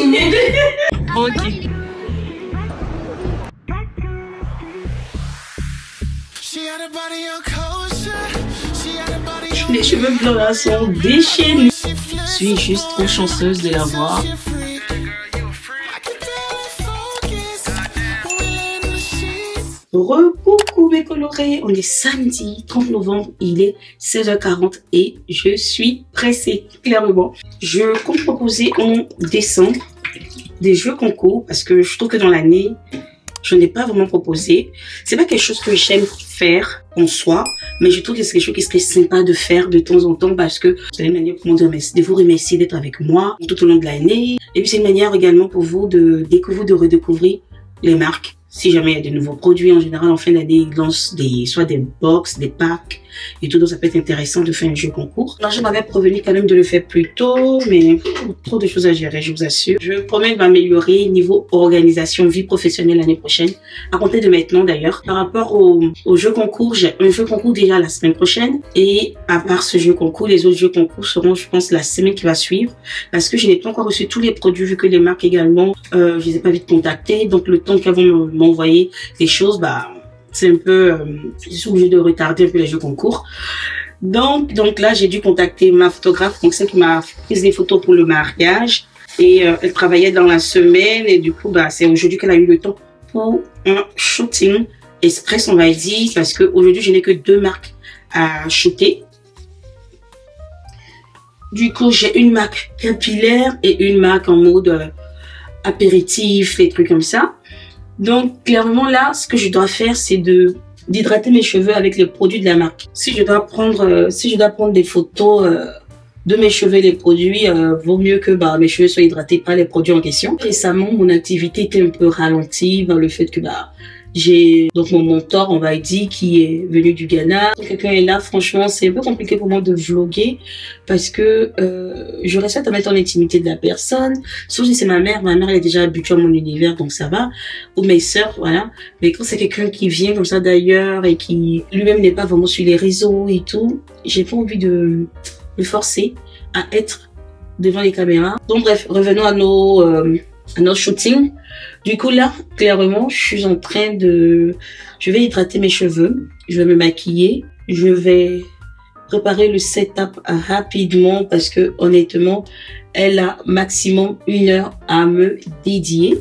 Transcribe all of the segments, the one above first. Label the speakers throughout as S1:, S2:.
S1: Ok. Les cheveux blancs là sont déchaînés. Je suis juste trop chanceuse de l'avoir. Coucou mes colorés, on est samedi 30 novembre, il est 16h40 et je suis pressée, clairement. Je compte proposer en décembre des jeux concours parce que je trouve que dans l'année, je n'ai pas vraiment proposé. C'est pas quelque chose que j'aime faire en soi, mais je trouve que c'est quelque chose qui serait sympa de faire de temps en temps parce que c'est une manière pour moi de vous remercier d'être avec moi tout au long de l'année. Et puis c'est une manière également pour vous de découvrir, de redécouvrir les marques. Si jamais il y a de nouveaux produits, en général, en fin d'année, ils lancent soit des box, des packs et tout. Donc, ça peut être intéressant de faire un jeu concours. Alors, je m'avais prévenu quand même de le faire plus tôt, mais trop de choses à gérer, je vous assure. Je promets de m'améliorer niveau organisation, vie professionnelle l'année prochaine, à compter de maintenant d'ailleurs. Par rapport au jeu concours, j'ai un jeu concours déjà la semaine prochaine. Et à part ce jeu concours, les autres jeux concours seront, je pense, la semaine qui va suivre. Parce que je n'ai pas encore reçu tous les produits, vu que les marques également, je les ai pas vite contactés. Donc, le temps qu'elles vont m'envoyer les choses, bah, c'est un peu, je suis obligée de retarder un peu les jeux concours. Donc là, j'ai dû contacter ma photographe, donc celle qui m'a pris les photos pour le mariage. Et elle travaillait dans la semaine et du coup, bah, c'est aujourd'hui qu'elle a eu le temps pour un shooting express, on va dire, parce que aujourd'hui, je n'ai que 2 marques à shooter. Du coup, j'ai une marque capillaire et une marque en mode apéritif, et trucs comme ça. Donc, clairement, là, ce que je dois faire, c'est d'hydrater mes cheveux avec les produits de la marque. Si je dois prendre des photos de mes cheveux et les produits, vaut mieux que mes cheveux soient hydratés par les produits en question. Récemment, mon activité était un peu ralentie par le fait que j'ai donc mon mentor, on va dire, qui est venu du Ghana. Quand quelqu'un est là, franchement, c'est un peu compliqué pour moi de vlogger parce que je reste à mettre en intimité de la personne. Sauf si c'est ma mère elle est déjà habituée à mon univers, donc ça va. Ou mes sœurs, voilà. Mais quand c'est quelqu'un qui vient comme ça d'ailleurs et qui lui-même n'est pas vraiment sur les réseaux et tout, j'ai pas envie de me forcer à être devant les caméras. Donc bref, revenons à nos shootings. Du coup là, clairement, je suis en train je vais hydrater mes cheveux, je vais me maquiller, je vais préparer le setup rapidement parce que honnêtement, elle a maximum 1 heure à me dédier.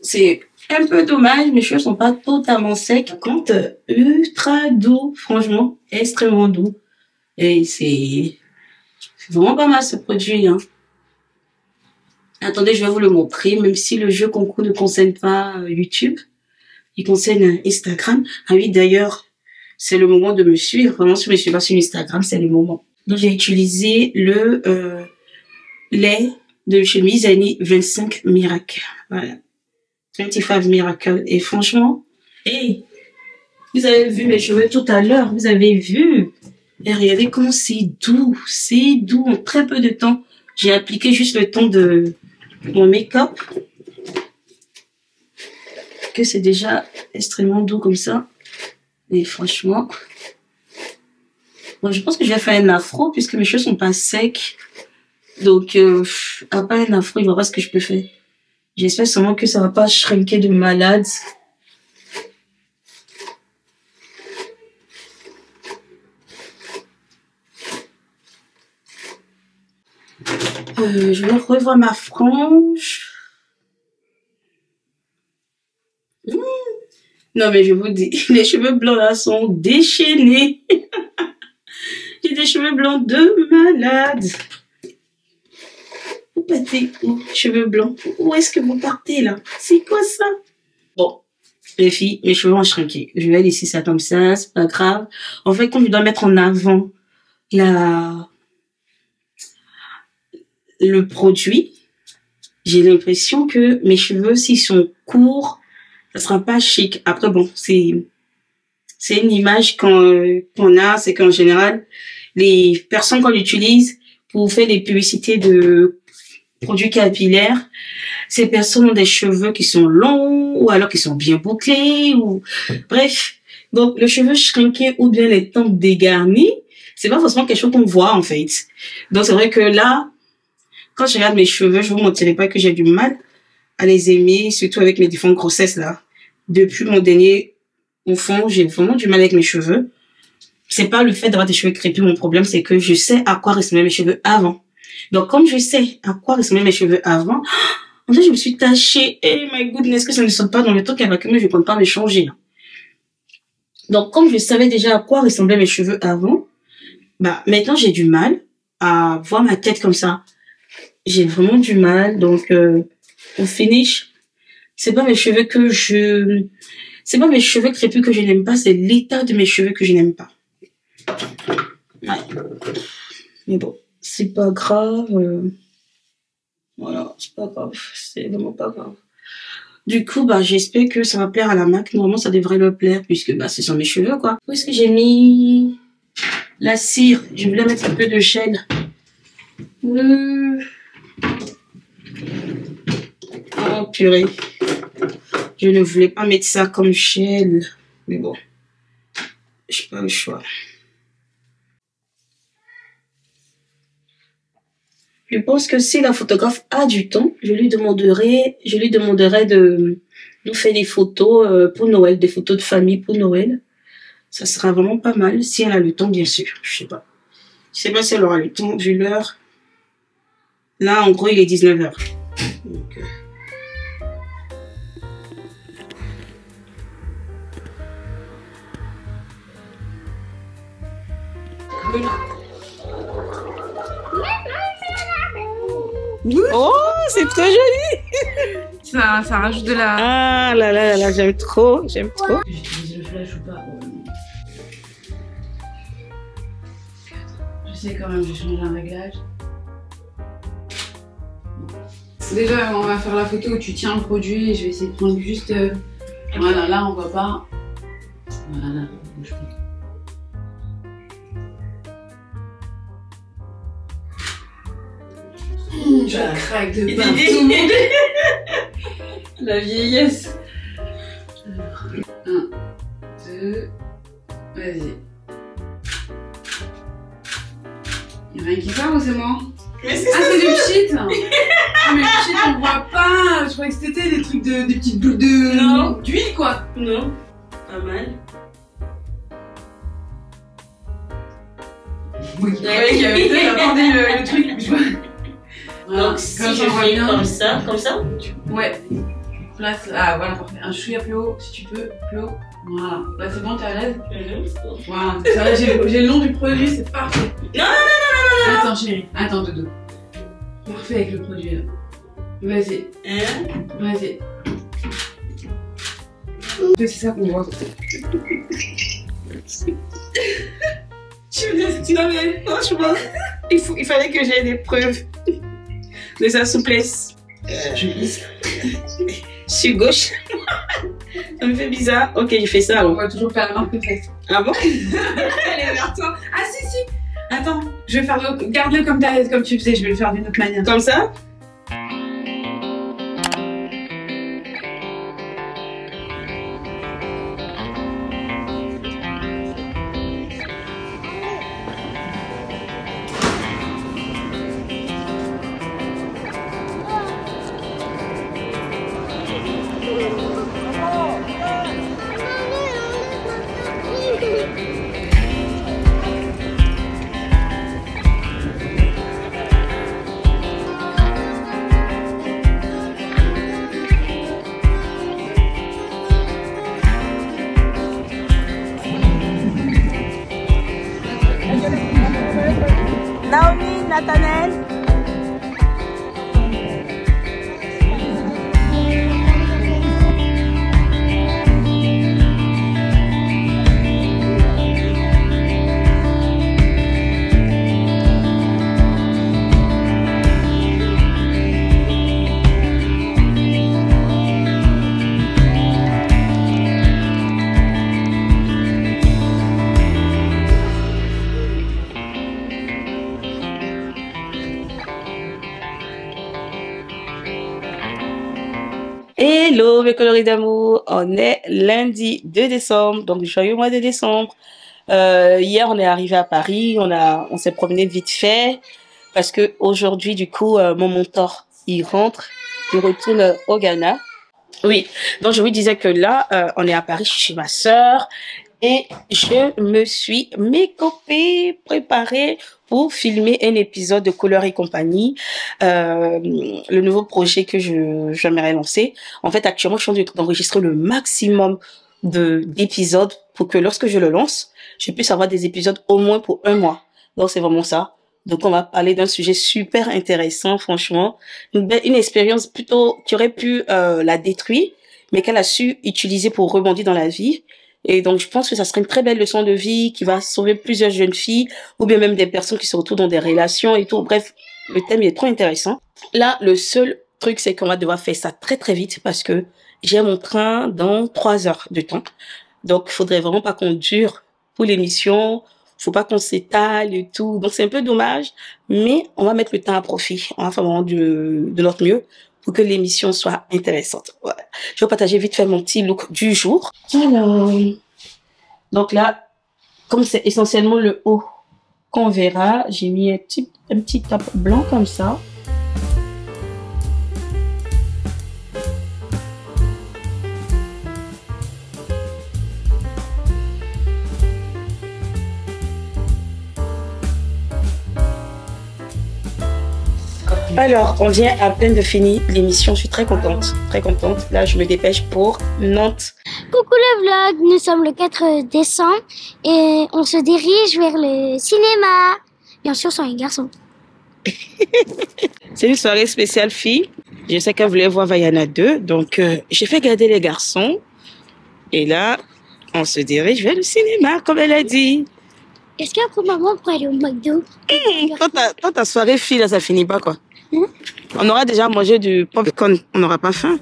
S1: C'est un peu dommage, mes cheveux sont pas totalement secs. Par contre, ultra doux, franchement, extrêmement doux. Et c'est vraiment pas mal ce produit, hein. Attendez, je vais vous le montrer, même si le jeu concours ne concerne pas YouTube. Il concerne Instagram. Ah oui, d'ailleurs, c'est le moment de me suivre. Vraiment, si vous ne me suivez pas sur Instagram, c'est le moment. Donc, j'ai utilisé le lait de chez Mizani 25 Miracle. Voilà. 25 Miracle. Et franchement, hey, vous avez vu mes cheveux tout à l'heure. Vous avez vu. Et regardez comment c'est doux. C'est doux en très peu de temps. J'ai appliqué juste le temps de mon make-up. que c'est déjà extrêmement doux comme ça. Et franchement, bon, je pense que je vais faire un afro puisque mes cheveux sont pas secs. Donc, après un afro, il va voir ce que je peux faire. J'espère seulement que ça va pas shrinker de malade. Je vais revoir ma frange. Non, mais je vous dis, les cheveux blancs là sont déchaînés. J'ai des cheveux blancs de malade. Vous partez où, cheveux blancs? Où est-ce que vous partez là? C'est quoi ça? Bon, les filles, mes cheveux ont shrinké. Je vais laisser ça comme ça, c'est pas grave. En fait, comme je dois mettre en avant le produit, j'ai l'impression que mes cheveux, s'ils sont courts, ça sera pas chic. Après, bon, c'est une image qu'on a, c'est qu'en général, les personnes qu'on utilise pour faire des publicités de produits capillaires, ces personnes ont des cheveux qui sont longs ou alors qui sont bien bouclés ou bref. Donc, le cheveu shrinké ou bien les tempes dégarnies, c'est pas forcément quelque chose qu'on voit en fait. Donc, c'est vrai que là, quand je regarde mes cheveux, je vous mentirai pas que j'ai du mal à les aimer, surtout avec mes différentes grossesses là. Depuis mon dernier enfant, j'ai vraiment du mal avec mes cheveux. C'est pas le fait d'avoir des cheveux crépus, mon problème, c'est que je sais à quoi ressemblaient mes cheveux avant. Donc, comme je sais à quoi ressemblaient mes cheveux avant, en fait, je me suis tachée. Eh, my goodness, que ça ne saute pas dans le temps qu'avec moi, je ne compte pas me changer. Donc, comme je savais déjà à quoi ressemblaient mes cheveux avant, bah, maintenant, j'ai du mal à voir ma tête comme ça. J'ai vraiment du mal. Donc, au finish, c'est pas mes cheveux c'est pas mes cheveux crépus que je n'aime pas, c'est l'état de mes cheveux que je n'aime pas. Ouais. Mais bon, c'est pas grave. Voilà, c'est pas grave. C'est vraiment pas grave. Du coup, bah, j'espère que ça va plaire à la marque. Normalement, ça devrait le plaire puisque, bah, ce sont mes cheveux, quoi. Où est-ce que j'ai mis la cire? Je voulais mettre un peu de gel. Oh, purée. Je ne voulais pas mettre ça comme gel. Mais bon, j'ai pas le choix. Je pense que si la photographe a du temps, je lui demanderai de nous faire des photos pour Noël, des photos de famille pour Noël. Ça sera vraiment pas mal si elle a le temps, bien sûr. Je sais pas. Je sais pas si elle aura le temps vu l'heure. Là, en gros, il est 19h. Donc, oh, c'est trop joli.
S2: Ça rajoute de la...
S1: Ah là là là là, j'aime trop, j'aime trop. J'utilise le flash ou pas? Je sais quand même, je change un réglage.
S2: Déjà, on va faire la photo où tu tiens le produit et je vais essayer de prendre juste... Voilà, là on voit pas. Voilà, bouge pas. Je craque de partout. La vieillesse. 1, 2, vas-y. Y'a rien qui part ou c'est moi?
S1: Mais
S2: ah, c'est du shit. Ah, mais le shit, on voit pas. Je croyais que c'était des trucs des petites boules d'huile, quoi.
S1: Non, pas mal.
S2: Oui, il y avait le truc. Voilà.
S1: Donc, si je fais comme ça,
S2: ouais. Place, ah voilà, parfait. Un chouïa plus haut, si tu peux, plus haut. Voilà. Là, c'est bon, t'es à l'aise? Voilà. Ça, j'ai le nom du produit, c'est parfait.
S1: Non.
S2: Attends, chérie. Attends, Dodo. Parfait avec le produit, là. Vas-y. Vas-y. C'est ça qu'on voit.
S1: Tu non, mais franchement, il fallait que j'aie des preuves de sa souplesse. Je glisse sur gauche. Ça me fait bizarre. Ok, j'ai fait ça alors.
S2: On va toujours faire la marque perfecte.
S1: Ah bon?
S2: Elle est vers toi. Ah si. Attends, je vais faire le... Garde-le comme tu faisais, je vais le faire d'une autre manière.
S1: Comme ça? Nathanaël. Hello mes coloris d'amour, on est lundi 2 décembre, donc joyeux mois de décembre. Hier on est arrivé à Paris, on s'est promené vite fait parce que aujourd'hui du coup mon mentor il rentre, il retourne au Ghana. Oui, donc je vous disais que là on est à Paris, je suis chez ma sœur et je me suis mécopée, préparée pour filmer un épisode de Couleurs et compagnie, le nouveau projet que j'aimerais lancer. En fait, actuellement, je suis en train d'enregistrer le maximum d'épisodes pour que lorsque je le lance, je puisse avoir des épisodes au moins pour 1 mois. Donc, c'est vraiment ça. Donc, on va parler d'un sujet super intéressant, franchement. Une expérience plutôt qui aurait pu la détruire, mais qu'elle a su utiliser pour rebondir dans la vie. Et donc, je pense que ça serait une très belle leçon de vie qui va sauver plusieurs jeunes filles ou bien même des personnes qui se retrouvent dans des relations et tout. Bref, le thème il est trop intéressant. Là, le seul truc, c'est qu'on va devoir faire ça très très vite parce que j'ai mon train dans 3 heures de temps. Donc, il faudrait vraiment pas qu'on dure pour l'émission. Faut pas qu'on s'étale et tout. Donc, c'est un peu dommage, mais on va mettre le temps à profit. On va faire vraiment de notre mieux pour que l'émission soit intéressante. Voilà. Je vais partager vite fait mon petit look du jour. Alors, donc là, comme c'est essentiellement le haut qu'on verra, j'ai mis un petit top blanc comme ça. Alors, on vient à peine de finir l'émission. Je suis très contente, très contente. Là, je me dépêche pour Nantes.
S3: Coucou le vlog, nous sommes le 4 décembre et on se dirige vers le cinéma. Bien sûr, sans les garçons.
S1: C'est une soirée spéciale filles. Je sais qu'elle voulait voir Vaiana 2, donc j'ai fait garder les garçons. Et là, on se dirige vers le cinéma, comme elle a dit.
S3: Est-ce qu'il y a un moment pour aller au McDo?
S1: Toi, ta soirée fille, là, ça finit pas, quoi. On aura déjà mangé du popcorn, on n'aura pas faim.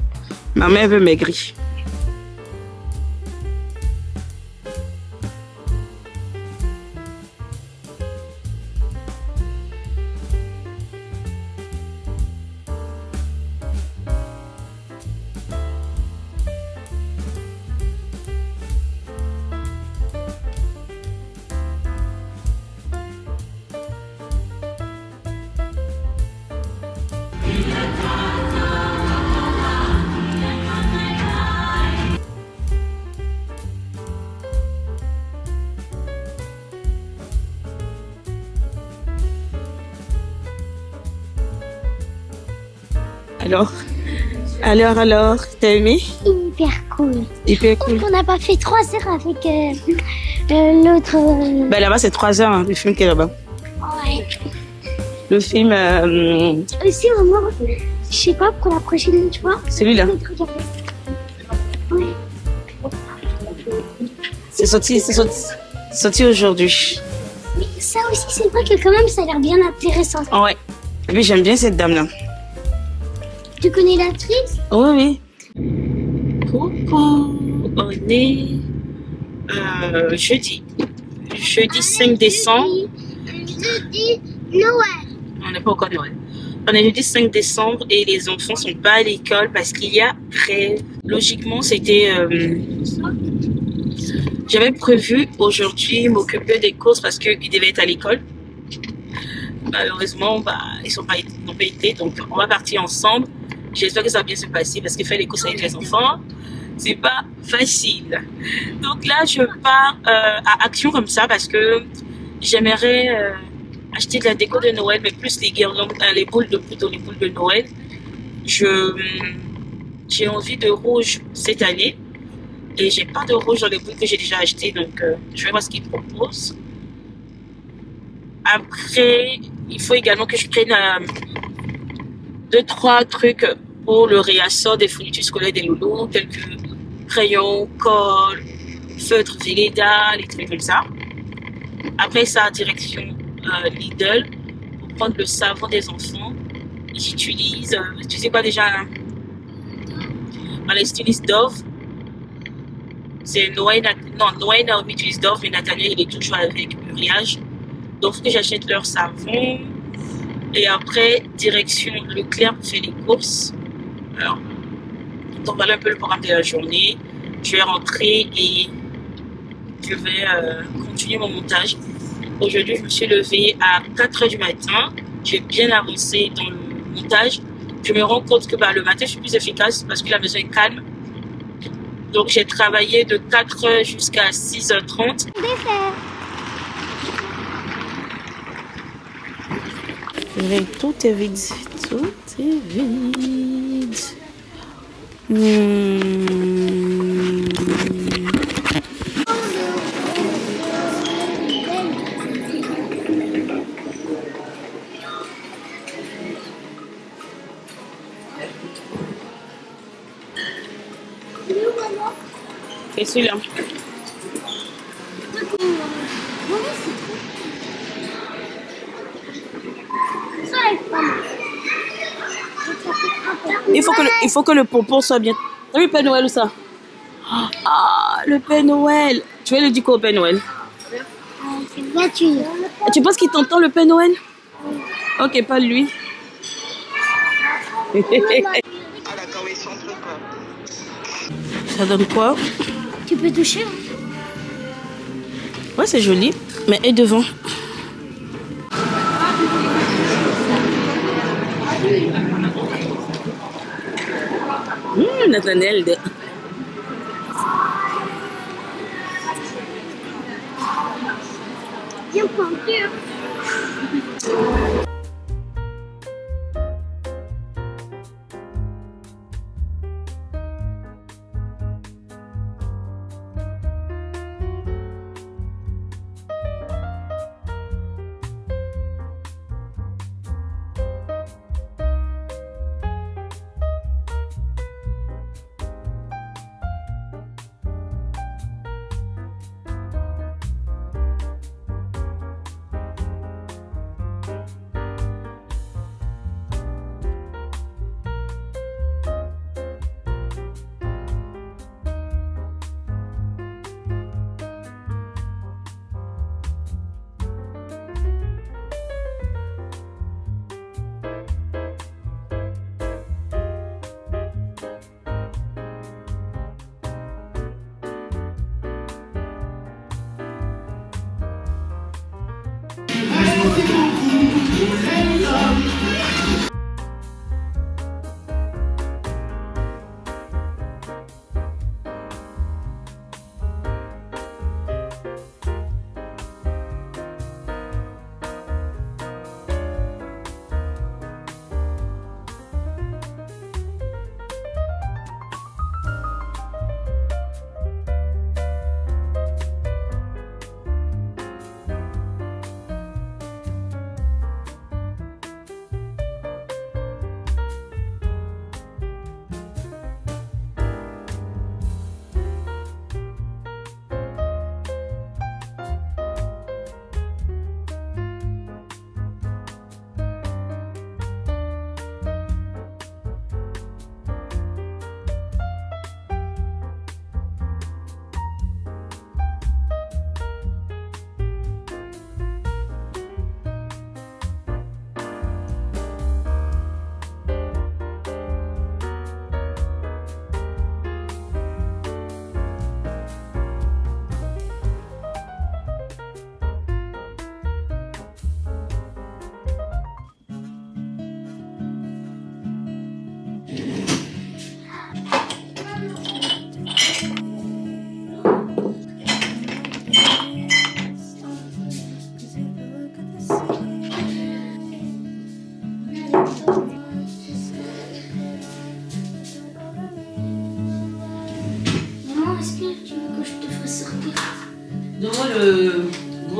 S1: Ma mère veut maigrir. Alors, t'as aimé?
S3: Hyper cool.
S1: Hyper cool.
S3: On n'a pas fait 3 heures avec l'autre.
S1: Ben là-bas, c'est 3 heures, hein, le film qui est là-bas.
S3: Ouais.
S1: Le film...
S3: Aussi, maman, je sais pas pour la prochaine, tu vois.
S1: Celui-là.
S3: Ouais.
S1: C'est sorti aujourd'hui.
S3: Mais ça aussi, c'est vrai que quand même, ça a l'air bien intéressant.
S1: Ouais. Et puis, j'aime bien cette dame-là.
S3: Tu connais l'actrice?
S1: Oui. Coucou, on est jeudi 5 décembre.
S3: Jeudi Noël.
S1: On n'est pas encore Noël. On est jeudi 5 décembre et les enfants sont pas à l'école parce qu'il y a grève. Logiquement, c'était... J'avais prévu aujourd'hui m'occuper des courses parce qu'ils devaient être à l'école. Malheureusement, ils n'ont pas été, donc on va partir ensemble. J'espère que ça va bien se passer parce que faire les courses avec les enfants, c'est pas facile. Donc là, je pars à Action comme ça parce que j'aimerais acheter de la déco de Noël, mais plus les guirlandes, les boules de Noël. J'ai envie de rouge cette année et j'ai pas de rouge dans les boules que j'ai déjà achetées, donc je vais voir ce qu'ils proposent. Après, il faut également que je prenne 2-3 trucs pour le réassort des fournitures scolaires des loulous, tels que crayons, colle, feutres Velleda, les trucs comme ça. Après ça, direction Lidl pour prendre le savon des enfants. J'utilise, tu sais quoi déjà, hein? Les stylistes Dove. C'est Noël, Naomi utilise Dove, mais Nathaniel il est toujours avec Muriage. Donc il faut que j'achète leur savon. Et après, direction Leclerc pour faire les courses. Alors, donc voilà un peu le programme de la journée. Je vais rentrer et je vais continuer mon montage. Aujourd'hui, je me suis levée à 4 h du matin. J'ai bien avancé dans le montage. Je me rends compte que le matin, je suis plus efficace parce que la maison est calme. Donc, j'ai travaillé de 4 h jusqu'à 6 h 30. Tout est vide. Tout est vide. Et celui-là. Il faut que le pompon soit bien. T'as vu le Père Noël ou ça? Ah, le Père Noël. Tu veux le dire quoi au Père Noël? Tu penses qu'il t'entend le Père Noël? Ok, pas lui. Ça donne quoi?
S3: Tu peux toucher.
S1: Ouais, c'est joli. Mais et devant? Nathaniel.
S3: Bien pointu.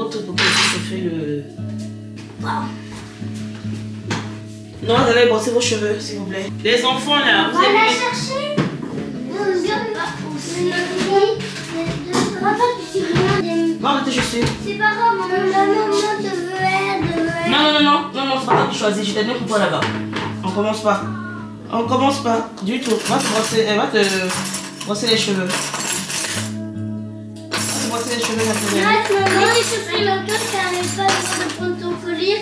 S1: votre pour que je fais le... Non, allez brosser vos cheveux, s'il vous plaît. Les enfants, là, vous
S3: On va
S1: avez...
S3: la chercher.
S1: Bon, je suis.
S3: C'est pas grave, maman te veut.
S1: Non, c'est pas toi qui choisis. Je t'ai donné pour toi là-bas. On commence pas. On commence pas du tout. Elle va te brosser les cheveux. Brosser les cheveux naturels.
S3: Maman, j'ai souffert longtemps qu'elle n'avait pas le droit de prendre ton collier.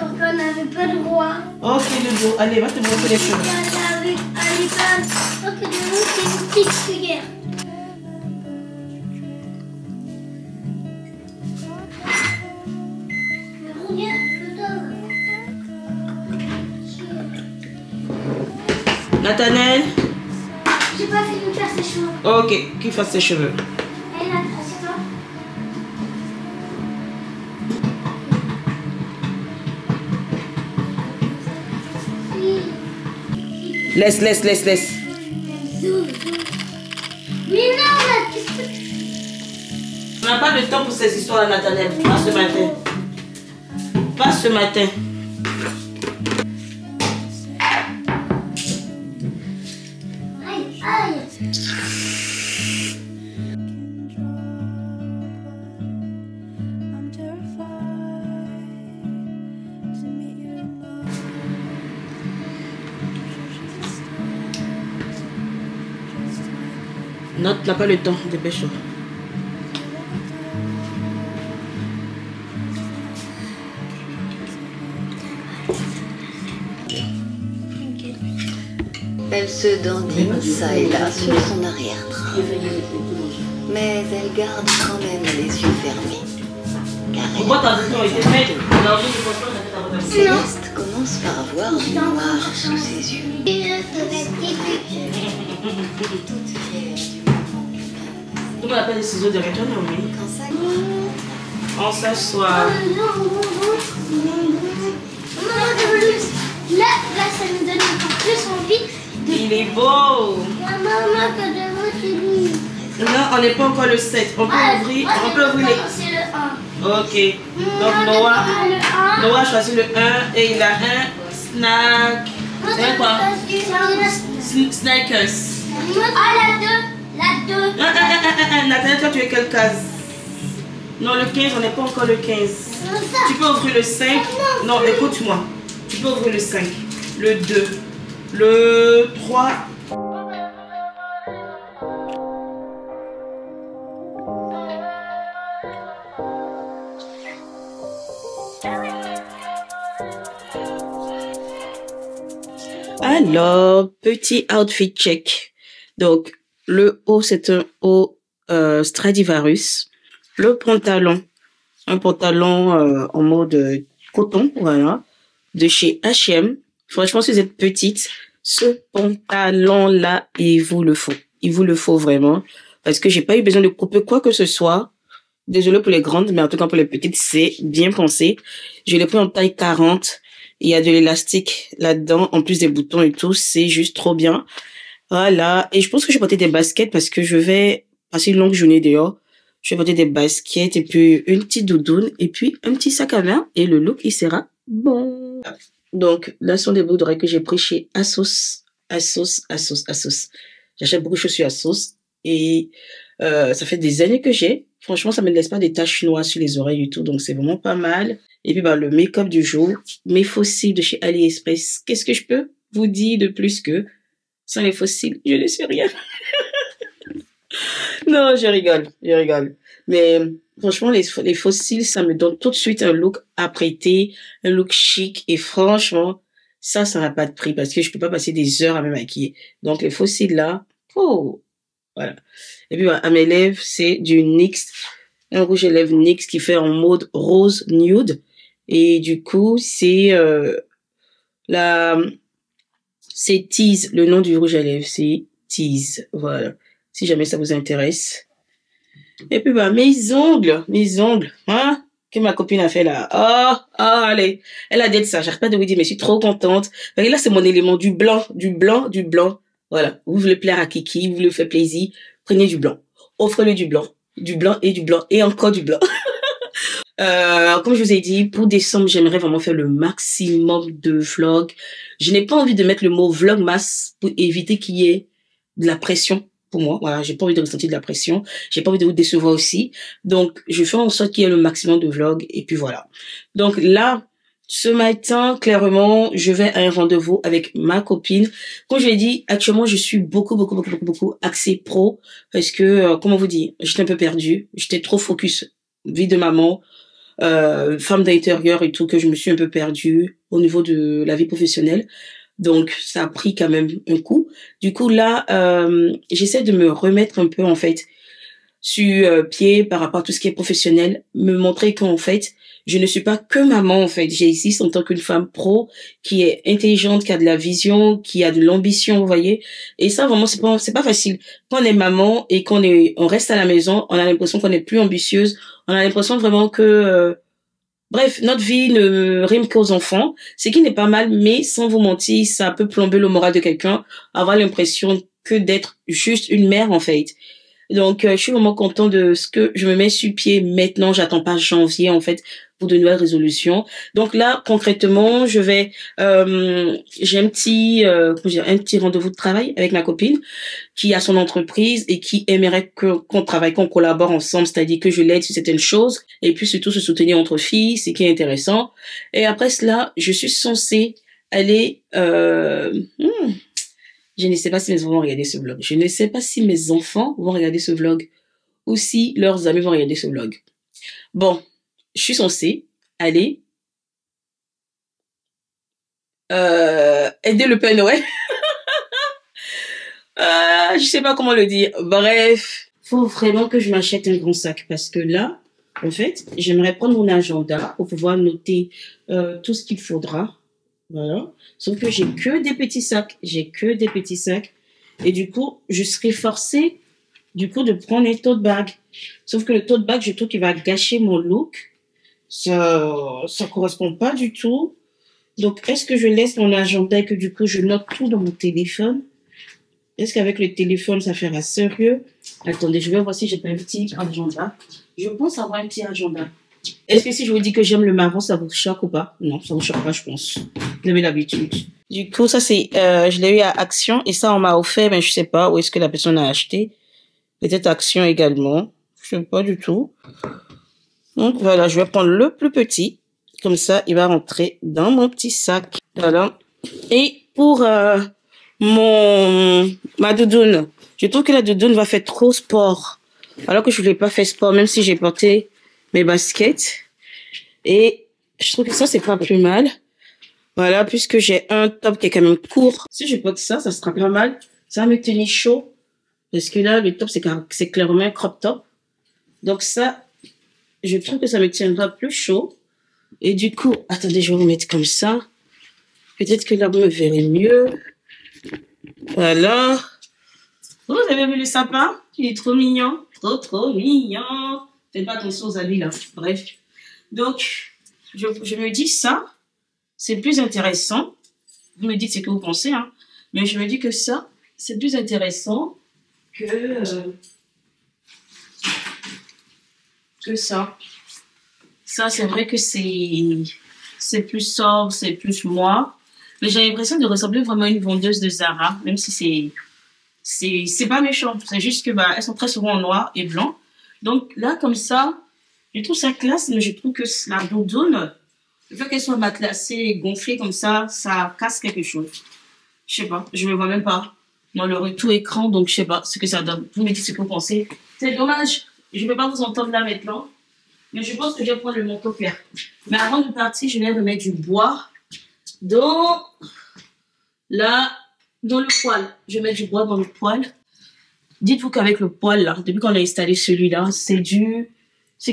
S3: Donc, on n'avait pas le droit.
S1: Ok, Dodo. Allez, va te brosser les cheveux.
S3: Elle est pas. Donc, de nous, c'est une petite cuillère.
S1: Nathanaël.
S3: J'ai pas fini de faire ses cheveux.
S1: Ok, qui fasse ses cheveux.
S3: Elle a c'est toi.
S1: Laisse.
S3: Mais non,
S1: On n'a pas de temps pour ces histoires, Nathanaël. Pas ce matin. Pas ce matin.
S3: aïe.
S1: Note n'a pas le temps, dépêche-toi.
S4: Elle se dandine ça et là sur son arrière-train. Mais elle garde quand même les yeux fermés. Car Céleste commence par avoir du noir sous ses yeux. Toute fière du moment.
S1: Tout le monde appelle les ciseaux de retourner, oui.
S4: Quand ça...
S1: On s'assoit.
S3: Là, ça nous donne encore plus envie.
S1: Il est beau.
S3: Maman, que de vous, c'est lui.
S1: Non, on n'est pas encore le 7. On peut ouvrir, les...
S3: C'est le 1.
S1: Ok. Donc Noah choisit le 1 et il a un snack. C'est quoi? Snackers.
S3: Ah, la 2.
S1: Nathalie, toi tu es quelle case? Non, le 15, on n'est pas encore le 15. Tu peux ouvrir le 5. Non, écoute-moi. Tu peux ouvrir le 5, le 2, le 3. Alors, petit outfit check. Donc, le haut, c'est un haut Stradivarius. Le pantalon, un pantalon en mode coton, voilà, de chez H&M. Franchement, si vous êtes petite, ce pantalon-là, il vous le faut. Il vous le faut vraiment. Parce que j'ai pas eu besoin de couper quoi que ce soit. Désolée pour les grandes, mais en tout cas pour les petites, c'est bien pensé. Je l'ai pris en taille 40. Il y a de l'élastique là-dedans, en plus des boutons et tout. C'est juste trop bien. Voilà. Et je pense que je vais porter des baskets parce que je vais passer une longue journée dehors. Je vais porter des baskets et puis une petite doudoune et puis un petit sac à main. Et le look, il sera bon. Donc, là sont des boucles d'oreilles que j'ai pris chez Asos. J'achète beaucoup de choses sur Asos. Et ça fait des années que j'ai. Franchement, ça me laisse pas des taches noires sur les oreilles et tout. Donc, c'est vraiment pas mal. Et puis, le make-up du jour. Mes fossiles de chez AliExpress. Qu'est-ce que je peux vous dire de plus que sans les fossiles, je ne sais rien. Non, je rigole. Mais franchement, les fossiles, ça me donne tout de suite un look apprêté, un look chic. Et franchement, ça n'a pas de prix parce que je peux pas passer des heures à me maquiller. Donc, les fossiles là, oh, voilà. Et puis, à mes lèvres, c'est du NYX, un rouge à lèvres NYX qui fait en mode rose nude. Et du coup, c'est c'est Tease, le nom du rouge à lèvres, c'est Tease, voilà. Si jamais ça vous intéresse. Et puis, mes ongles, hein, que ma copine a fait là. Allez, elle a dit ça, j'arrête pas de vous dire, mais je suis trop contente. Et là, c'est mon élément, du blanc. Voilà, vous voulez plaire à Kiki, vous voulez faire plaisir, prenez du blanc. Offrez-le du blanc et encore du blanc. Comme je vous ai dit, pour décembre, j'aimerais vraiment faire le maximum de vlogs. Je n'ai pas envie de mettre le mot vlogmas pour éviter qu'il y ait de la pression pour moi. Voilà, j'ai pas envie de ressentir de la pression. J'ai pas envie de vous décevoir aussi. Donc, je fais en sorte qu'il y ait le maximum de vlogs. Et puis voilà. Donc là, ce matin, clairement, je vais à un rendez-vous avec ma copine. Comme je l'ai dit, actuellement, je suis beaucoup axée pro. Parce que, comment vous dire, j'étais un peu perdue. J'étais trop focus vie de maman. Femme d'intérieur et tout, que je me suis un peu perdue au niveau de la vie professionnelle. Donc, ça a pris quand même un coup. Du coup, là, j'essaie de me remettre un peu, en fait, sur pied par rapport à tout ce qui est professionnel. Me montrer qu'en fait, je ne suis pas que maman, en fait. J'existe en tant qu'une femme pro qui est intelligente, qui a de la vision, qui a de l'ambition, vous voyez. Et ça, vraiment, c'est pas facile. Quand on est maman et on reste à la maison, on a l'impression qu'on est plus ambitieuse. On a l'impression vraiment que, bref, notre vie ne rime qu'aux enfants. Ce qui n'est pas mal, mais sans vous mentir, ça peut plomber le moral de quelqu'un, avoir l'impression que d'être juste une mère, en fait. Donc, je suis vraiment content de ce que je me mets sur pied maintenant. J'attends pas janvier, en fait, pour de nouvelles résolutions. Donc là, concrètement, je vais, j'ai un petit rendez-vous de travail avec ma copine qui a son entreprise et qui aimerait qu'on travaille, qu'on collabore ensemble, c'est-à-dire que je l'aide sur certaines choses et puis surtout se soutenir entre filles, ce qui est intéressant. Et après cela, je suis censée aller, je ne sais pas si mes enfants vont regarder ce vlog. Je ne sais pas si mes enfants vont regarder ce vlog ou si leurs amis vont regarder ce vlog. Bon, je suis censée aller aider le Père Noël. Je sais pas comment le dire. Bref, faut vraiment que je m'achète un grand sac parce que là, en fait, j'aimerais prendre mon agenda pour pouvoir noter tout ce qu'il faudra. Voilà. Sauf que j'ai que des petits sacs. J'ai que des petits sacs. Et du coup, je serai forcée, du coup, de prendre un tote bag. Sauf que le tote bag, je trouve qu'il va gâcher mon look. Ça correspond pas du tout. Donc, est-ce que je laisse mon agenda et que du coup, je note tout dans mon téléphone? Est-ce qu'avec le téléphone, ça fera sérieux? Attendez, je vais voir si j'ai pas un petit agenda. Je pense avoir un petit agenda. Est-ce que si je vous dis que j'aime le marron, ça vous choque ou pas? Non, ça vous choque pas, je pense. Vous avez l'habitude. Du coup, ça c'est, je l'ai eu à Action et ça on m'a offert, mais je sais pas où est-ce que la personne a acheté. Peut-être Action également. Je sais pas du tout. Donc voilà, je vais prendre le plus petit. Comme ça, il va rentrer dans mon petit sac. Voilà. Et pour ma doudoune, je trouve que la doudoune va faire trop sport. Alors que je voulais pas faire sport, même si j'ai porté mes baskets. Et je trouve que ça, c'est pas plus mal. Voilà, puisque j'ai un top qui est quand même court. Si je porte ça, ça sera pas mal. Ça va me tenir chaud. Parce que là, le top, c'est clairement un crop top. Donc ça, je trouve que ça me tiendra plus chaud. Et du coup, attendez, je vais vous mettre comme ça. Peut-être que là, vous me verrez mieux. Voilà. Vous avez vu le sapin? Il est trop mignon. Trop mignon. Faites pas attention aux habits là. Bref. Donc, je me dis ça, c'est plus intéressant. Vous me dites ce que vous pensez, hein. Mais je me dis que ça, c'est plus intéressant que ça. Ça, c'est vrai que c'est plus sobre, c'est plus moi. Mais j'ai l'impression de ressembler vraiment à une vendeuse de Zara, même si c'est pas méchant. C'est juste que, elles sont très souvent en noir et blanc. Donc là, comme ça, je trouve ça classe, mais je trouve que la doudoune, le fait qu'elle soit matelassée et gonflée comme ça casse quelque chose. Je sais pas, je me vois même pas dans le retour écran, donc je sais pas ce que ça donne. Vous me dites ce que vous pensez. C'est dommage, je ne peux pas vous entendre là maintenant, mais je pense que je vais prendre le manteau clair. Mais avant de partir, je vais remettre du bois dans le poêle. Je vais mettre du bois dans le poêle. Dites-vous qu'avec le poêle, là, depuis qu'on a installé celui-là, c'est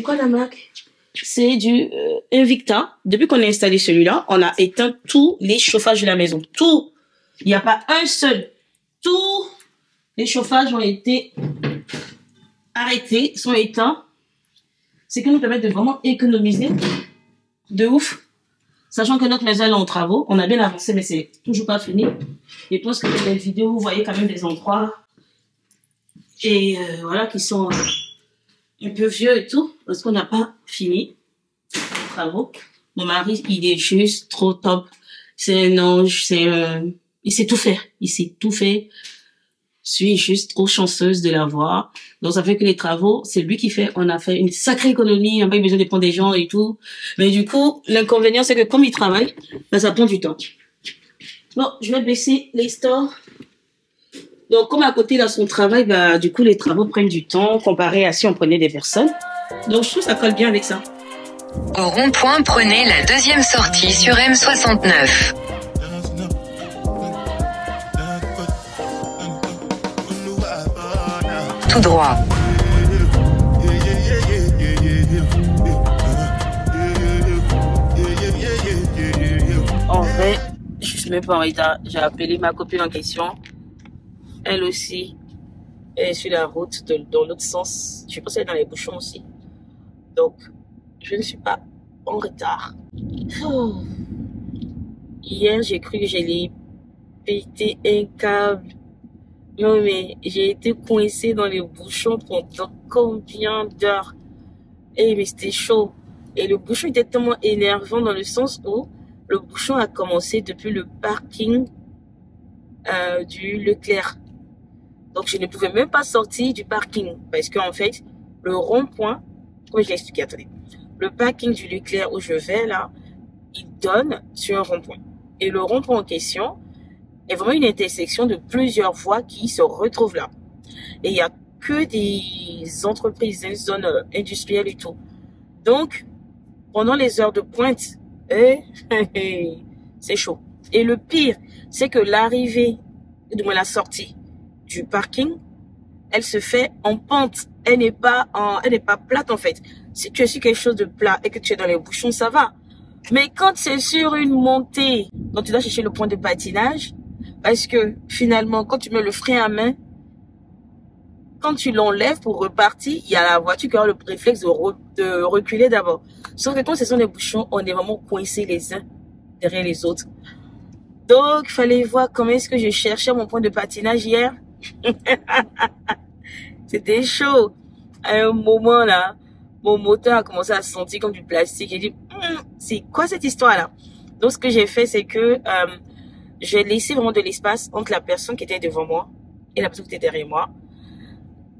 S1: quoi la marque? C'est du Invicta. Depuis qu'on a installé celui-là, on a éteint tous les chauffages de la maison. Tout. Il n'y a pas un seul. Tous les chauffages ont été arrêtés, sont éteints. C'est qui nous permet de vraiment économiser de ouf. Sachant que notre maison est en travaux, on a bien avancé, mais c'est toujours pas fini. Et je pense que dans les vidéos, vous voyez quand même des endroits et voilà, qui sont un peu vieux et tout, parce qu'on n'a pas fini. travaux. Mon mari, il est juste trop top. C'est un ange, il sait tout faire. Il sait tout faire. Je suis juste trop chanceuse de l'avoir. Donc, ça fait que les travaux, c'est lui qui fait. On a fait une sacrée économie. On n'a pas eu besoin de prendre des gens et tout. Mais du coup, l'inconvénient, c'est que comme il travaille, ben, ça prend du temps. Bon, je vais baisser les stores. Donc, comme à côté, là, son travail, bah, du coup, les travaux prennent du temps comparé à si on prenait des personnes. Donc, je trouve que ça colle bien avec ça.
S5: Au rond-point, prenez la deuxième sortie sur M69. Tout droit.
S1: En vrai, je suis même pas en retard. J'ai appelé ma copine en question. Elle aussi, elle est sur la route dans l'autre sens. Je pense qu'elle est dans les bouchons aussi. Donc, je ne suis pas en retard. Oh. Hier, j'ai cru que j'allais péter un câble. Non, mais j'ai été coincée dans les bouchons pendant combien d'heures? Eh, mais c'était chaud. Et le bouchon était tellement énervant dans le sens où le bouchon a commencé depuis le parking du Leclerc. Donc, je ne pouvais même pas sortir du parking. Parce qu'en fait, le rond-point, comme je l'ai expliqué, attendez. Le parking du Leclerc où je vais là, il donne sur un rond-point. Et le rond-point en question est vraiment une intersection de plusieurs voies qui se retrouvent là. Et il n'y a que des entreprises, des zones industrielles et tout. Donc, pendant les heures de pointe, c'est chaud. Et le pire, c'est que l'arrivée, du moins la sortie du parking, elle se fait en pente. Elle n'est pas plate en fait. Si tu es sur quelque chose de plat et que tu es dans les bouchons, ça va. Mais quand c'est sur une montée, donc tu dois chercher le point de patinage, parce que finalement, quand tu mets le frein à main, quand tu l'enlèves pour repartir, il y a la voiture qui aura le réflexe de reculer d'abord. Sauf que quand ce sont des bouchons, on est vraiment coincés les uns derrière les autres. Donc, il fallait voir comment est-ce que je cherchais mon point de patinage hier. C'était chaud. À un moment là, mon moteur a commencé à sentir comme du plastique. J'ai dit, c'est quoi cette histoire-là? Donc, ce que j'ai fait, c'est que j'ai laissé vraiment de l'espace entre la personne qui était devant moi et la personne qui était derrière moi.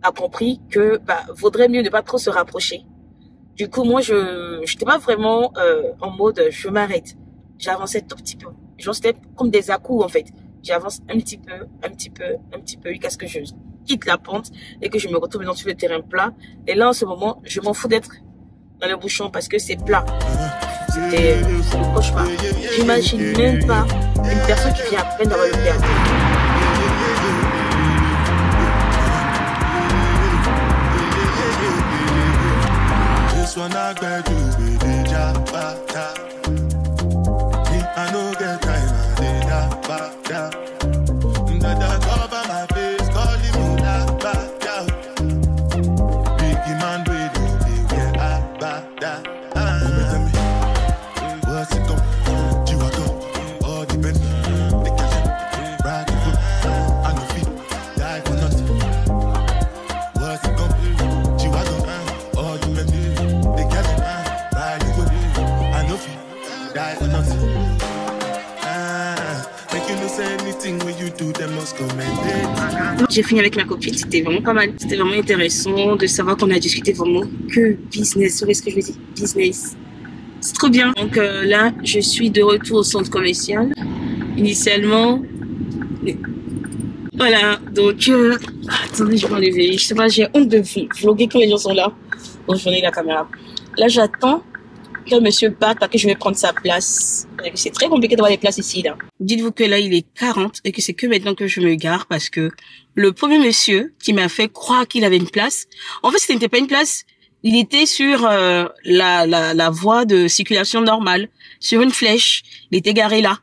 S1: A compris que vaudrait mieux ne pas trop se rapprocher. Du coup, moi, je n'étais pas vraiment en mode je m'arrête. J'avançais tout petit peu. Genre, c'était comme des à-coups en fait. J'avance un petit peu, jusqu'à ce que je quitte la pente et que je me retrouve sur le terrain plat. Et là, en ce moment, je m'en fous d'être dans le bouchon parce que c'est plat. C'était le cauchemar. J'imagine même pas une personne qui vient à peine d'avoir le permis. J'ai fini avec ma copine, c'était vraiment pas mal. C'était vraiment intéressant de savoir qu'on a discuté vraiment que business. Vous voyez ce que je veux dire? Business. C'est trop bien. Donc là, je suis de retour au centre commercial. Initialement, voilà. Donc, attendez, je vais enlever. Je sais pas, j'ai honte de vlogger quand les gens sont là. Donc, je vais enlever la caméra. Là, j'attends que monsieur parte parce que je vais prendre sa place. C'est très compliqué d'avoir des places ici, là. Dites-vous que là, il est 40 et que c'est que maintenant que je me gare parce que le premier monsieur qui m'a fait croire qu'il avait une place, en fait, ce n'était pas une place. Il était sur la voie de circulation normale, sur une flèche. Il était garé là.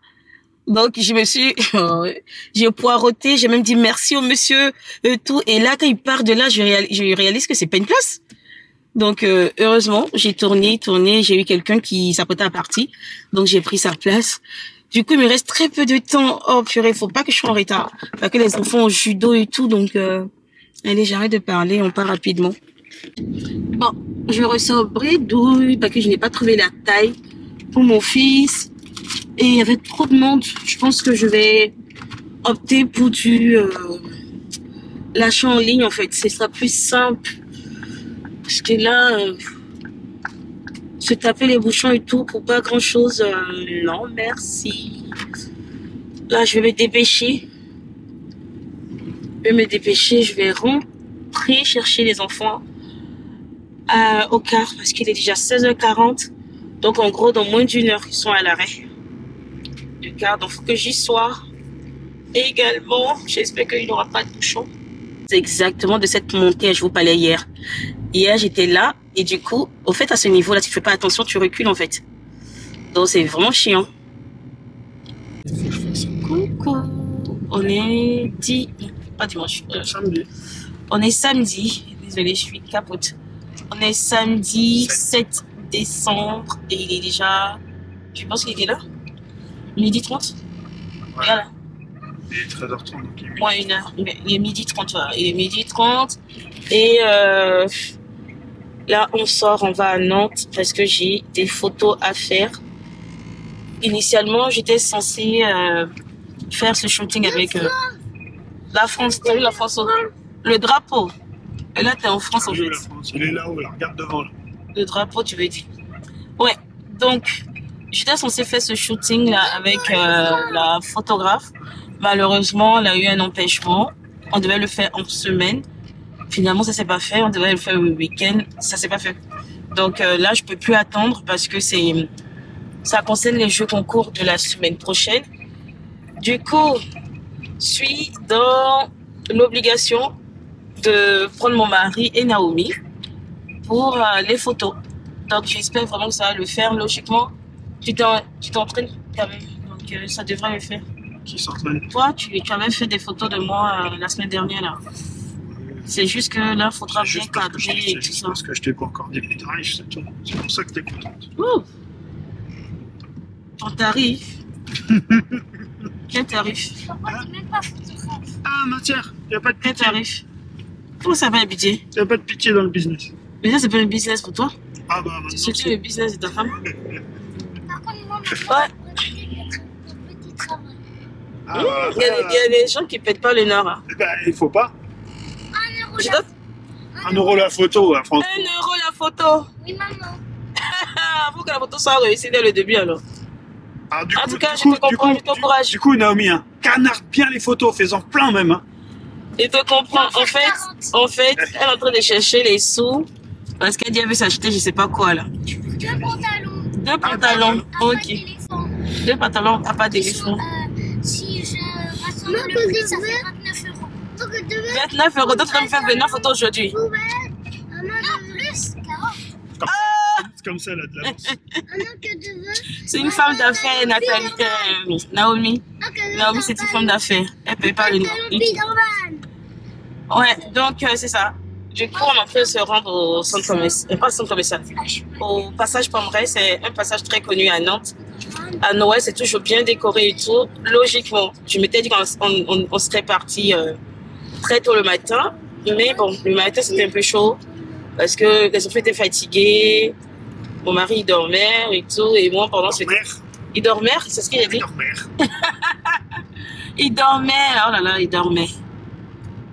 S1: Donc, je me suis, j'ai poireauté, j'ai même dit merci au monsieur, tout. Et là, quand il part de là, je réalise que c'est pas une place. Donc, heureusement, j'ai tourné, j'ai eu quelqu'un qui s'apprêtait à partir. Donc, j'ai pris sa place. Du coup, il me reste très peu de temps. Oh, purée, faut pas que je sois en retard. Parce que les enfants ont judo et tout. Donc, allez, j'arrête de parler, on part rapidement. Bon, Je ressors bredouille parce que je n'ai pas trouvé la taille pour mon fils. Et il y avait trop de monde. Je pense que je vais opter pour du l'achat en ligne en fait. Ce sera plus simple. Parce que là, se taper les bouchons et tout pour pas grand chose. Non, merci. Là, je vais me dépêcher. Je vais rentrer chercher les enfants au car parce qu'il est déjà 16h40. Donc en gros, dans moins d'une heure, ils sont à l'arrêt du car. Donc il faut que j'y sois. Et également, j'espère qu'il n'y aura pas de bouchon. C'est exactement de cette montée, je vous parlais hier. Hier, j'étais là et du coup, au fait, à ce niveau-là, tu fais pas attention, tu recules en fait. Donc c'est vraiment chiant. Coucou. On est pas dimanche.
S6: Samedi.
S1: On est samedi. Désolée, je suis capote. On est samedi 7 décembre et il est déjà, je pense qu'il était là, 12h30.
S6: Ouais.
S1: Voilà.
S6: Il est 13h30, donc il est
S1: Moins une heure. Il est 12h30, voilà. Il est 12h30. Et là, on sort, on va à Nantes parce que j'ai des photos à faire. Initialement, j'étais censée faire ce shooting avec la France. Tu as vu la France, le drapeau. Et là, tu es en France en fait.
S6: La France, il est là-haut, là, regarde devant là.
S1: Le drapeau, tu veux dire. Ouais, donc j'étais censée faire ce shooting là avec la photographe. Malheureusement, elle a eu un empêchement. On devait le faire en semaine. Finalement, ça s'est pas fait. On devait le faire le week-end. Ça s'est pas fait. Donc là, je peux plus attendre parce que ça concerne les jeux concours de la semaine prochaine. Du coup, je suis dans l'obligation de prendre mon mari et Naomi pour les photos. Donc j'espère vraiment que ça va le faire. Logiquement, tu t'entraînes quand même. Donc ça devrait le faire.
S6: Qui s'entraîne.
S1: Toi, tu avais fait des photos de moi la semaine dernière là. C'est juste que là, il faudra bien cadrer et tout ça.
S6: Parce que je t'ai pas encore dit le tarif, c'est tout. C'est pour ça que t'es contente.
S1: Ouh. Ton tarif. Quel tarif?
S6: Ah, matière, y a pas de
S1: Quel
S6: pitié.
S1: tarif? Comment ça va un budget?
S6: Y a pas de pitié dans le business.
S1: Mais ça, c'est pas un business pour toi?
S6: Ah bah maintenant.
S1: C'est le business de ta femme?
S3: Par contre, moi,
S1: Ouais.
S3: petit travail.
S6: Ah,
S1: Il y a des gens qui pètent pas le nord. Hein.
S6: bah, il faut pas.
S3: 1 euro
S1: Je
S3: la...
S1: donne
S6: 1 € la photo, hein, franchement.
S1: 1 euro la photo.
S3: Oui, maman.
S1: Faut que la photo soit réussie dès le début alors.
S6: Ah,
S1: En tout cas, je te comprends, je t'encourage.
S6: Du coup, Naomi, hein, canarde bien les photos, fais-en plein même. Hein.
S1: Je te comprends. En fait, elle est en train de chercher les sous parce qu'elle dit qu'elle veut s'acheter je sais pas quoi là.
S3: 2 pantalons.
S1: 2 pantalons.
S3: Un
S1: Ok.
S3: éléphant.
S1: 2 pantalons à pas d'éléphant.
S3: Si je rassemble le prix, ça fait 29 euros. Donc,
S1: 29 euros. Donc tu vas me faire venir photo aujourd'hui.
S3: non, plus, 40.
S6: Comme ça, là, de l'avance.
S1: C'est une femme d'affaires, Nathalie. Naomi. Naomi, c'est une femme d'affaires. Elle paye pas le nom. Ouais, donc c'est ça. Du coup, on a fait se rendre au centre commercial. Pas au centre commercial. Au passage Pomeray, c'est un passage très connu à Nantes. À Noël, c'est toujours bien décoré et tout. Logiquement, je m'étais dit qu'on serait parti très tôt le matin. Mais bon, le matin, c'était un peu chaud. Parce que les enfants étaient fatigués. Mon mari, il dormait et tout. Et moi, pendant ce temps... Il dormait, c'est ce qu'il a dit. Il dormait, oh là là, il dormait.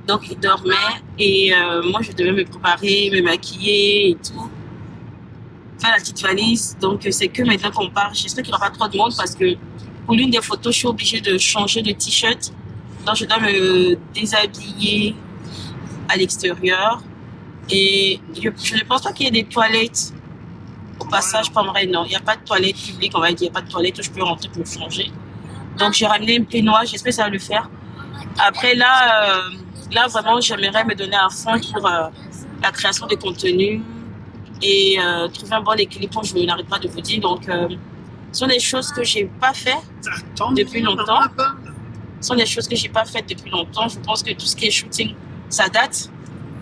S1: Donc, il dormait. Et moi, je devais me préparer, me maquiller et tout. Faire la petite valise. Donc, c'est que maintenant qu'on part. J'espère qu'il n'y aura pas trop de monde parce que pour l'une des photos, je suis obligée de changer de t-shirt. Donc, je dois me déshabiller à l'extérieur. Et je ne pense pas qu'il y ait des toilettes au passage Pomeray. Non, il n'y a pas de toilette publique, on va dire. Il n'y a pas de toilette où je peux rentrer pour me changer. Donc, j'ai ramené une peignoir. J'espère que ça va le faire. Après, là vraiment, j'aimerais me donner à fond pour la création de contenu et trouver un bon équilibre. Je n'arrête pas de vous dire. Donc, ce sont des choses que je n'ai pas fait depuis longtemps. Ce sont des choses que je n'ai pas faites depuis longtemps. Je pense que tout ce qui est shooting, ça date.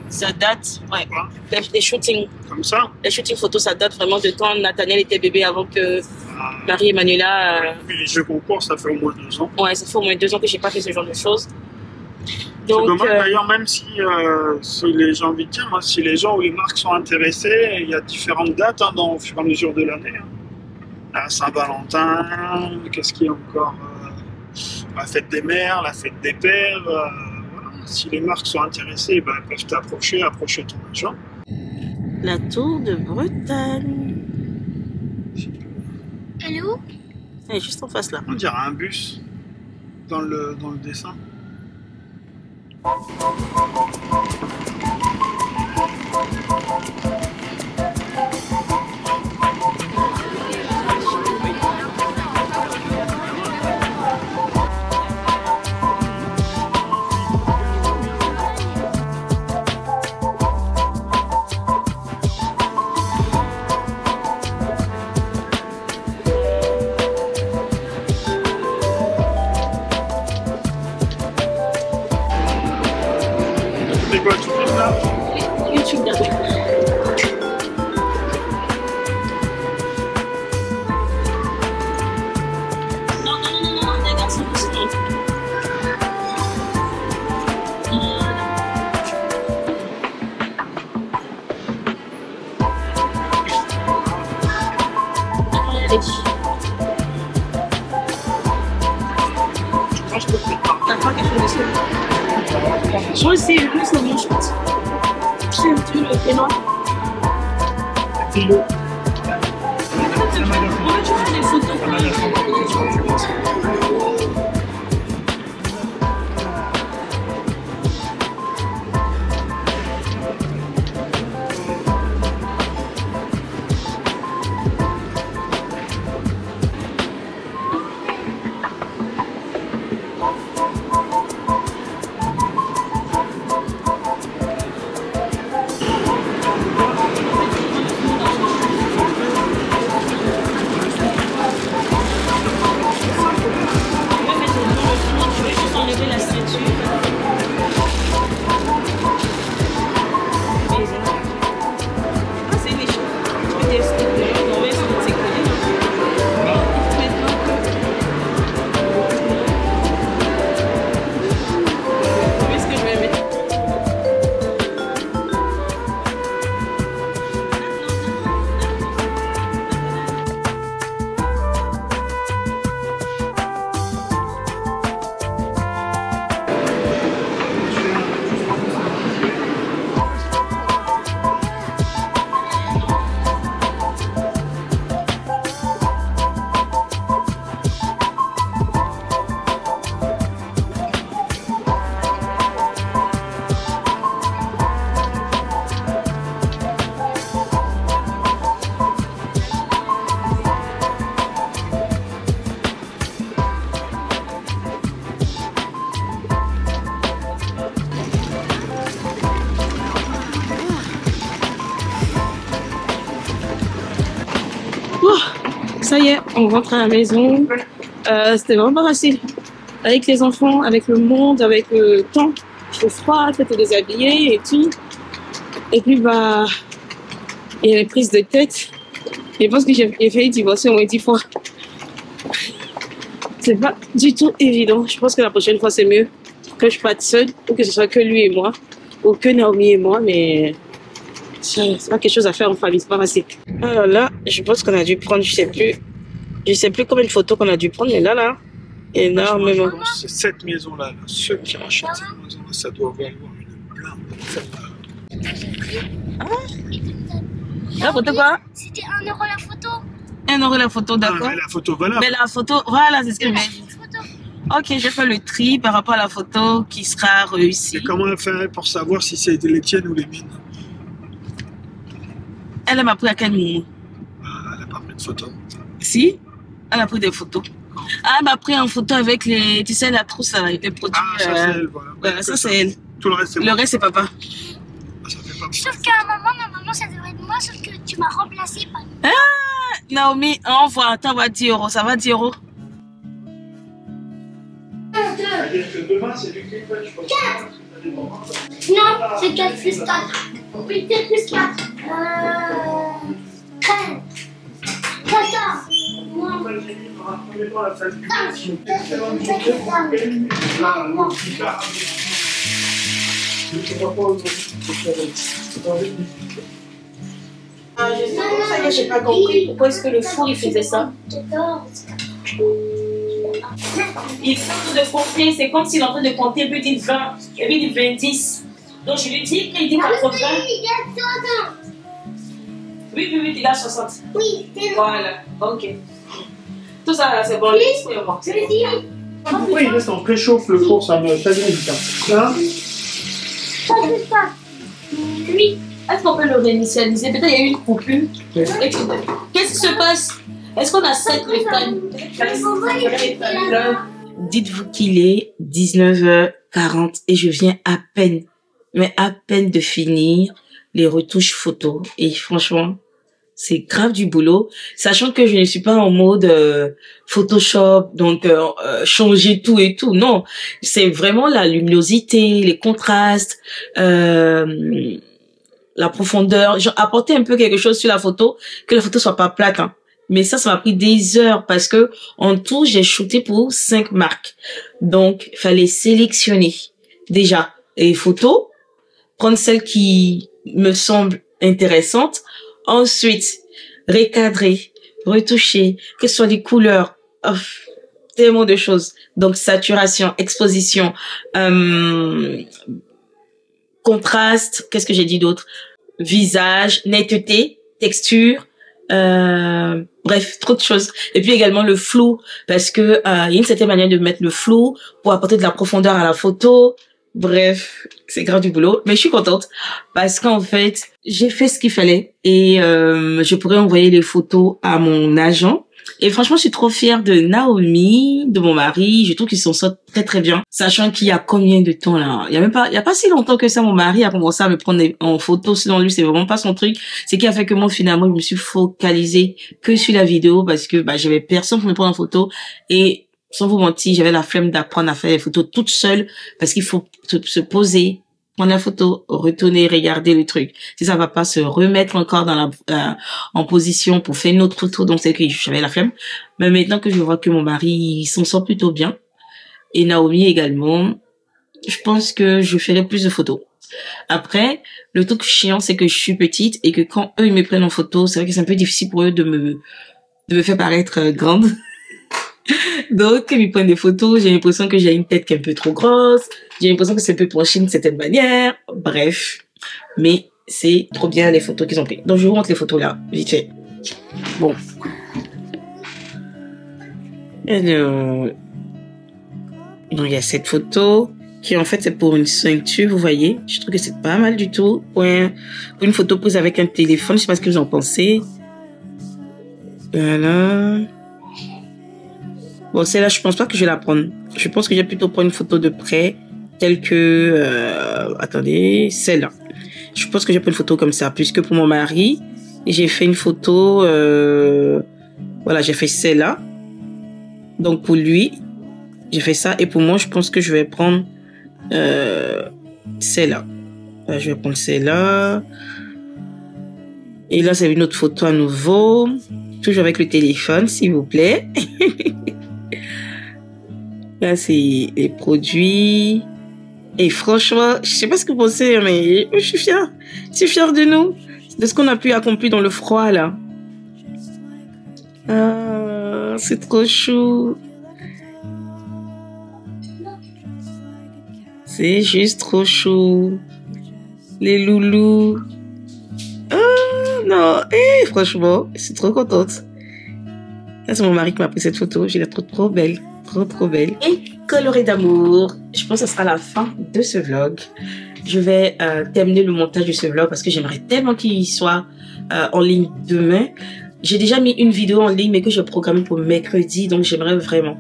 S1: Ça date, ouais. Les shootings.
S6: Comme ça?
S1: Les shootings photos, ça date vraiment de quand Nathaniel était bébé avant que Marie-Emmanuela.
S6: Les jeux concours, ça fait au moins 2 ans.
S1: Ouais, ça fait au moins 2 ans que j'ai pas fait ce genre de choses. Donc,
S6: d'ailleurs, même si, j'ai envie de dire, si les gens ou les marques sont intéressés, il y a différentes dates au fur et à mesure de l'année. La Saint-Valentin, qu'est-ce qu'il y a encore, la fête des mères, la fête des pères. Voilà. Si les marques sont intéressées, elles peuvent t'approcher, approcher ton agent.
S1: La tour de Bretagne.
S3: Elle est où?
S1: Elle est juste en face là.
S6: On dirait un bus dans le dessin. C'est quoi, tu filmes là?
S1: YouTube d'abord. Non, regarde, c'est possible.
S6: Moi, je peux faire pas.
S1: T'as pas quelque chose dessus? Moi aussi, le plus c'est mon shot. J'ai un truc, le noir.
S6: Philo.
S1: Pourquoi tu fais des photos? Ça y est, on rentre à la maison. C'était vraiment pas facile. Avec les enfants, avec le monde, avec le temps. Il fait froid, il faut te déshabiller et tout. Et puis, il y a les prises de tête. Je pense que j'ai failli divorcer au moins 10 fois. C'est pas du tout évident. Je pense que la prochaine fois, c'est mieux que je parte seule ou que ce soit que lui et moi ou que Naomi et moi, mais c'est pas quelque chose à faire en famille, c'est pas facile. Alors là, je pense qu'on a dû prendre, je sais plus combien de photos qu'on a dû prendre, mais là, énormément.
S6: C'est cette maison-là, ceux qui rachètent cette maison-là, ça doit valoir une blinde.
S1: La photo quoi?
S3: C'était 1 € la photo.
S1: 1 € la photo, d'accord.
S6: Mais la photo, voilà.
S1: Mais la photo, voilà, c'est ce que je vais dire. Ok, je fais le tri par rapport à la photo qui sera réussie.
S6: Et comment elle fait pour savoir si c'est les tiennes ou les miennes?
S1: Elle m'a pris à quel moment?
S6: Elle n'a pas pris de photo.
S1: Si, elle a pris des photos. Ah, elle m'a pris en photo avec les, tu sais, la trousse avec les produits.
S6: Ah, ça c'est elle, voilà.
S1: Voilà, ça c'est elle.
S6: Tout le reste c'est
S1: moi. Le reste c'est papa.
S6: Ah, ça fait pas
S3: Sauf qu'à un moment, normalement, ça devrait être moi, sauf que tu m'as remplacé par...
S1: Ah, Naomi, on voit, attends, va 10 €, ça va 10 €.
S6: C'est-à-dire que demain, c'est du clip, je pense.
S3: 4. Non, c'est 4 plus 4. Oui, 4 plus 4. 13. 14. Non.
S1: Ah, je sais pas compris pourquoi est-ce que le four il faisait ça. Il est en train de compter, c'est comme s'il est en train de compter, puis il dit 20, et puis il dit 20. Donc je lui dis, il dit 80. Oui, il a 60.
S3: Oui, c'est bon.
S1: Voilà, ok. Tout ça là, c'est bon, c'est bon.
S6: Pourquoi il reste en préchauffe le four, ça me fait bien du temps. Hein?
S1: Oui, est-ce qu'on peut le réinitialiser? Peut-être il y a eu une coupure.
S6: Oui.
S1: Qu'est-ce qui se passe? Est-ce qu'on a 7 l'écran? Dites-vous qu'il est 19h40 et je viens à peine, mais à peine de finir les retouches photos. Et franchement, c'est grave du boulot, sachant que je ne suis pas en mode Photoshop, donc changer tout et tout. Non, c'est vraiment la luminosité, les contrastes, la profondeur. J'ai apporté un peu quelque chose sur la photo, que la photo soit pas plate. Hein. Mais ça m'a pris des heures parce que en tout, j'ai shooté pour 5 marques. Donc, il fallait sélectionner déjà les photos, prendre celles qui me semblent intéressantes. Ensuite, recadrer, retoucher, que ce soit les couleurs, tellement de choses. Donc, saturation, exposition, contraste, qu'est-ce que j'ai dit d'autre? Visage, netteté, texture, bref, trop de choses. Et puis également le flou, parce que il y a une certaine manière de mettre le flou pour apporter de la profondeur à la photo. Bref, c'est grave du boulot, mais je suis contente parce qu'en fait, j'ai fait ce qu'il fallait et je pourrais envoyer les photos à mon agent. Et franchement, je suis trop fière de Naomi, de mon mari. Je trouve qu'ils s'en sortent très très bien, sachant qu'il y a combien de temps là? Il y a pas si longtemps que ça, mon mari a commencé à me prendre en photo. Selon lui, c'est vraiment pas son truc. C'est qui a fait que moi, finalement, je me suis focalisée que sur la vidéo parce que j'avais personne pour me prendre en photo et sans vous mentir, j'avais la flemme d'apprendre à faire les photos toute seule parce qu'il faut se poser, prendre la photo, retourner, regarder le truc. Si ça va pas se remettre encore dans en position pour faire une autre photo, donc c'est que j'avais la flemme. Mais maintenant que je vois que mon mari s'en sort plutôt bien et Naomi également, je pense que je ferai plus de photos. Après, le truc chiant, c'est que je suis petite et que quand eux ils me prennent en photo, c'est vrai que c'est un peu difficile pour eux de me faire paraître grande. Donc, quand ils prennent des photos, j'ai l'impression que j'ai une tête qui est un peu trop grosse. J'ai l'impression que c'est un peu penché d'une certaine manière. Bref. Mais c'est trop bien les photos qu'ils ont prises. Donc, je vous montre les photos là, vite fait. Bon. Alors. Donc, il y a cette photo qui, en fait, c'est pour une ceinture, vous voyez. Je trouve que c'est pas mal du tout. Pour une photo prise avec un téléphone, je sais pas ce que vous en pensez. Voilà. Bon, celle-là, je pense pas que je vais la prendre. Je pense que je vais plutôt prendre une photo de près, telle que... attendez, celle-là. Je pense que je vais prendre une photo comme ça, puisque pour mon mari, j'ai fait une photo... voilà, j'ai fait celle-là. Donc, pour lui, j'ai fait ça. Et pour moi, je pense que je vais prendre celle-là. Je vais prendre celle-là. Et là, c'est une autre photo à nouveau. Toujours avec le téléphone, s'il vous plaît. Là, c'est les produits. Et franchement, je sais pas ce que vous pensez, mais je suis fière. Je suis fière de nous. De ce qu'on a pu accomplir dans le froid, là. Ah, c'est trop chou. C'est juste trop chou. Les loulous. Ah, non. Franchement, je suis trop contente. Là, c'est mon mari qui m'a pris cette photo. Je la trouve trop belle. Trop belle. Et colorée d'amour. Je pense que ce sera la fin de ce vlog. Je vais terminer le montage de ce vlog parce que j'aimerais tellement qu'il soit en ligne demain. J'ai déjà mis une vidéo en ligne mais que j'ai programmée pour mercredi. Donc j'aimerais vraiment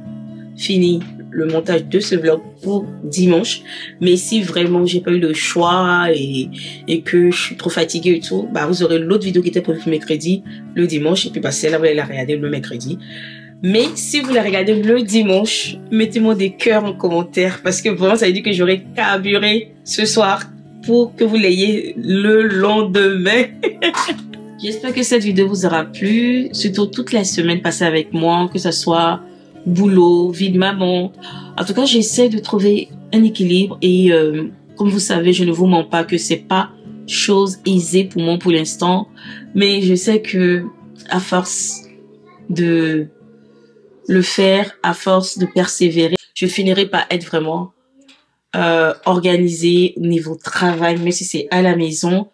S1: finir le montage de ce vlog pour dimanche. Mais si vraiment j'ai pas eu le choix et que je suis trop fatiguée et tout, vous aurez l'autre vidéo qui était prévue pour mercredi, le dimanche. Et puis celle-là, vous allez la regarder le mercredi. Mais si vous la regardez le dimanche, mettez-moi des cœurs en commentaire parce que vraiment, ça veut dire que j'aurai carburé ce soir pour que vous l'ayez le lendemain. J'espère que cette vidéo vous aura plu, surtout toute la semaine passée avec moi, que ce soit boulot, vie de maman. En tout cas, j'essaie de trouver un équilibre et Comme vous savez, je ne vous mens pas que c'est pas chose aisée pour moi pour l'instant. Mais je sais que à force de le faire, à force de persévérer, je finirai par être vraiment organisée au niveau travail, même si c'est à la maison.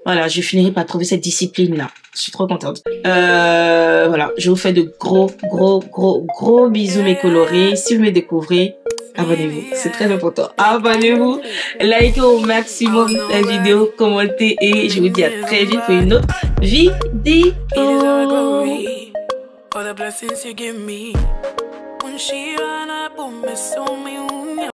S1: Voilà, je finirai par trouver cette discipline-là. Je suis trop contente. Voilà, je vous fais de gros bisous mes colorés. Si vous me découvrez, abonnez-vous. C'est très important. Abonnez-vous, likez au maximum la vidéo, commentez et je vous dis à très vite pour une autre vidéo. For the blessings you give me. When she ran up on me, so me